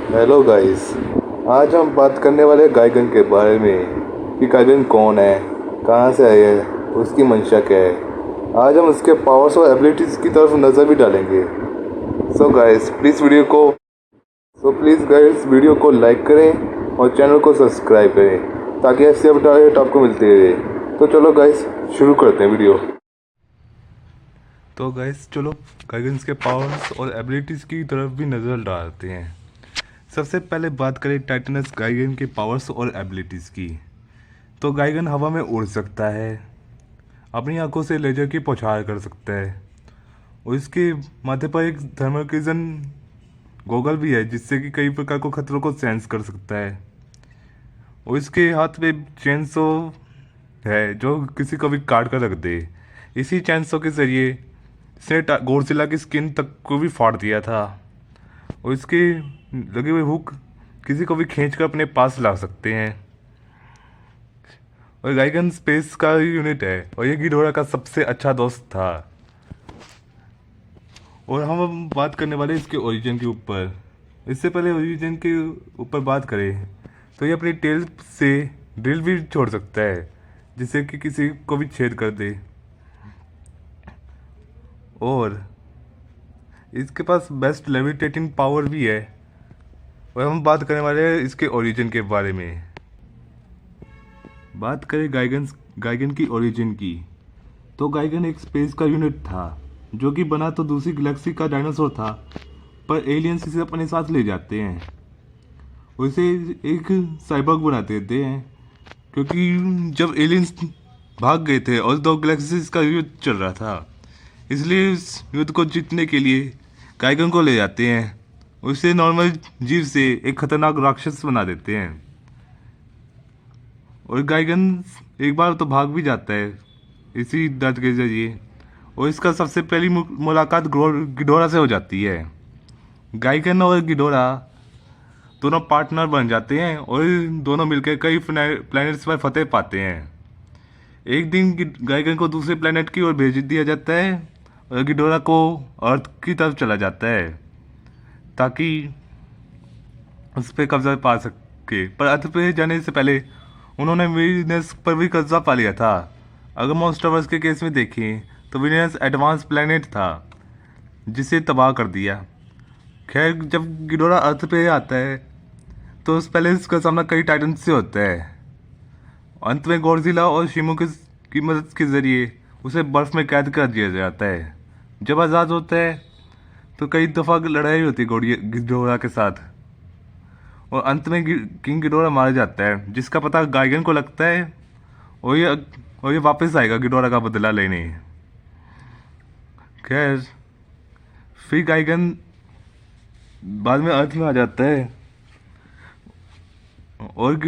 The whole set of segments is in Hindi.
Hello guys. आज हम बात करने वाले हैं गाइगन के बारे में कि गाइगन कौन है, कहाँ से आया है, उसकी मंशा क्या है। आज हम उसके पावर्स और एबिलिटीज़ की तरफ नज़र भी डालेंगे। सो प्लीज़ गाइस वीडियो को लाइक करें और चैनल को सब्सक्राइब करें ताकि ऐसे अपडेट आपको मिलते रहे। तो चलो गाइस शुरू करते हैं वीडियो। तो गाइस चलो गाइगन्स के पावर्स और एबिलिटीज़ की तरफ भी नज़र डालते हैं। सबसे पहले बात करें टाइटनस गाइगन के पावर्स और एबिलिटीज़ की। तो गाइगन हवा में उड़ सकता है, अपनी आंखों से लेजर की बौछार कर सकता है और इसके माथे पर एक थर्मोकिजन गोगल भी है जिससे कि कई प्रकार को खतरों को सेंस कर सकता है। और इसके हाथ में चेनसो है जो किसी को भी काट कर रख दे। इसी चेनसो के जरिए इसने गोडजिला की स्किन तक को भी फाड़ दिया था और इसके लगे हुए हुक किसी को भी खींच कर अपने पास ला सकते हैं। और गाइगन स्पेस का यूनिट है और ये गिडोरा का सबसे अच्छा दोस्त था। और हम अब बात करने वाले इसके ओरिजिन के ऊपर। इससे पहले ओरिजिन के ऊपर बात करें तो ये अपनी टेल से ड्रिल भी छोड़ सकता है जिससे कि किसी को भी छेद कर दे। और इसके पास बेस्ट लेविटेटिंग पावर भी है। और हम बात करने वाले हैं इसके ओरिजिन के बारे में। बात करें गाइगन की ओरिजिन की, तो गाइगन एक स्पेस का यूनिट था जो कि बना तो दूसरी गैलेक्सी का डायनासोर था, पर एलियंस इसे अपने साथ ले जाते हैं और इसे एक साइबर्ग बना देते हैं क्योंकि जब एलियंस भाग गए थे और दो गैलेक्सीज का युद्ध चल रहा था, इसलिए इस युद्ध को जीतने के लिए गाइगन को ले जाते हैं और इसे नॉर्मल जीव से एक खतरनाक राक्षस बना देते हैं। और गाइगन एक बार तो भाग भी जाता है इसी दर्द के जरिए और इसका सबसे पहली मुलाकात गिडोरा से हो जाती है। गाइगन और गिडोरा दोनों पार्टनर बन जाते हैं और दोनों मिलकर कई प्लैनेट्स पर फतेह पाते हैं। एक दिन गाइगन को दूसरे प्लैनेट की ओर भेज दिया जाता है और गिडोरा को अर्थ की तरफ चला जाता है ताकि उस पर कब्जा पा सके। पर अर्थ पे जाने से पहले उन्होंने वीनस पर भी कब्जा पा लिया था। अगर मॉन्स्टरवर्स के केस में देखें तो वीनस एडवांस प्लेनेट था जिसे तबाह कर दिया। खैर जब गिडोरा अर्थ पे आता है तो उस पहले इसका सामना कई टाइटन से होता है। अंत में गॉडजिला और शिमो की मदद के जरिए उसे बर्फ में कैद कर दिया जाता है। जब आज़ाद होता है तो कई दफ़ा लड़ाई होती है गिडोरा के साथ और अंत में किंग गिडोरा मारा जाता है जिसका पता गाइगन को लगता है और ये वापस आएगा गिडोरा का बदला लेने। खैर फिर गाइगन बाद में अर्थ में आ जाता है और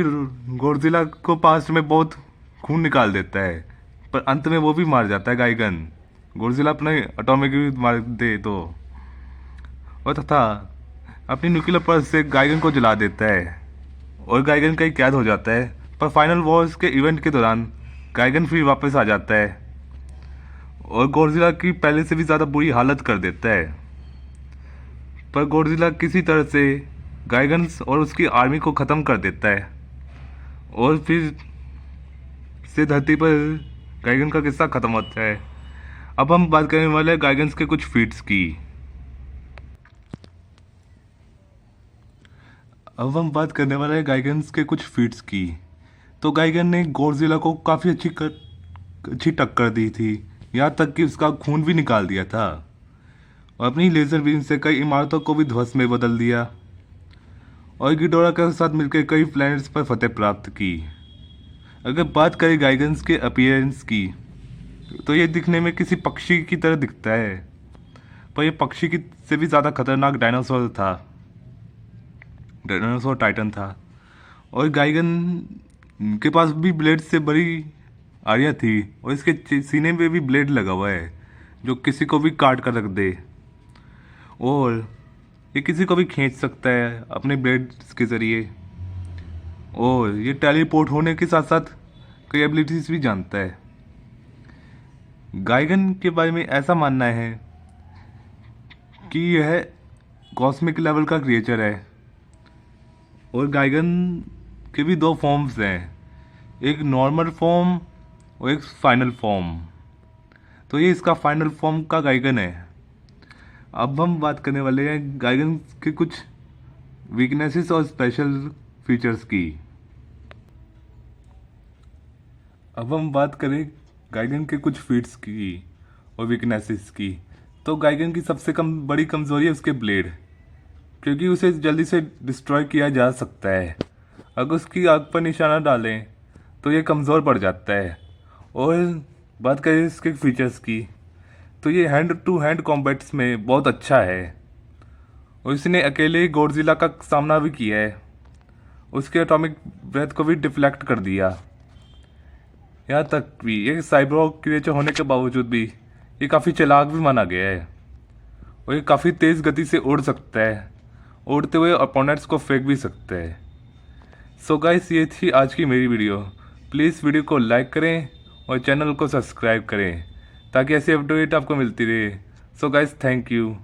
गॉडजिला को पास्ट में बहुत खून निकाल देता है, पर अंत में वो भी मार जाता है गाइगन। गॉडजिला अपने एटॉमिक मार दे तो और तथा अपनी न्यूक्लियर पर्स से गाइगन को जला देता है और गाइगन कहीं कैद हो जाता है। पर फाइनल वॉर्स के इवेंट के दौरान गाइगन फिर वापस आ जाता है और गॉडजिला की पहले से भी ज़्यादा बुरी हालत कर देता है। पर गॉडजिला किसी तरह से गाइगन और उसकी आर्मी को ख़त्म कर देता है और फिर से धरती पर गाइगन का किस्सा ख़त्म होता है। अब हम बात करने वाले हैं गाइगन्स के कुछ फीट्स की। अब हम बात करने वाले हैं गाइगन्स के कुछ फीट्स की। तो गाइगन ने गॉडजिला को काफ़ी अच्छी टक्कर दी थी, यहाँ तक कि उसका खून भी निकाल दिया था और अपनी लेज़र बीम से कई इमारतों को भी ध्वस्त में बदल दिया और गिडोरा के साथ मिलकर कई प्लैनेट्स पर फतेह प्राप्त की। अगर बात करें गाइगन्स के अपीयरेंस की तो ये दिखने में किसी पक्षी की तरह दिखता है, पर यह पक्षी की से भी ज़्यादा खतरनाक डायनासोर टाइटन था। और गाइगन के पास भी ब्लेड से बड़ी आरियाँ थी और इसके सीने पे भी ब्लेड लगा हुआ है जो किसी को भी काट कर रख दे और ये किसी को भी खींच सकता है अपने ब्लेड के ज़रिए। और ये टेलीपोर्ट होने के साथ साथ कई एबिलिटीज़ भी जानता है। गाइगन के बारे में ऐसा मानना है कि यह कॉस्मिक लेवल का क्रिएचर है और गाइगन के भी दो फॉर्म्स हैं, एक नॉर्मल फॉर्म और एक फाइनल फॉर्म। तो ये इसका फाइनल फॉर्म का गाइगन है। अब हम बात करने वाले हैं गाइगन के कुछ वीकनेसेस और स्पेशल फीचर्स की। अब हम बात करें गाइगन के कुछ फीट्स की और वीकनेसेस की। तो गाइगन की सबसे बड़ी कमज़ोरी है उसके ब्लेड, क्योंकि उसे जल्दी से डिस्ट्रॉय किया जा सकता है। अगर उसकी आग पर निशाना डालें तो ये कमज़ोर पड़ जाता है। और बात करें इसके फीचर्स की, तो ये हैंड टू हैंड कॉम्बैट्स में बहुत अच्छा है और इसने अकेले गॉडजिला का सामना भी किया है, उसके एटॉमिक ब्रेथ को भी डिफ्लेक्ट कर दिया। यहाँ तक भी ये साइबोर्ग क्रिएचर होने के बावजूद भी ये काफ़ी चालाक भी माना गया है और ये काफ़ी तेज़ गति से उड़ सकता है, उड़ते हुए अपोनेंट्स को फेंक भी सकता है। सो गाइस, ये थी आज की मेरी वीडियो। प्लीज़ वीडियो को लाइक करें और चैनल को सब्सक्राइब करें ताकि ऐसी अपडेट आपको मिलती रहे। So guys, thank you.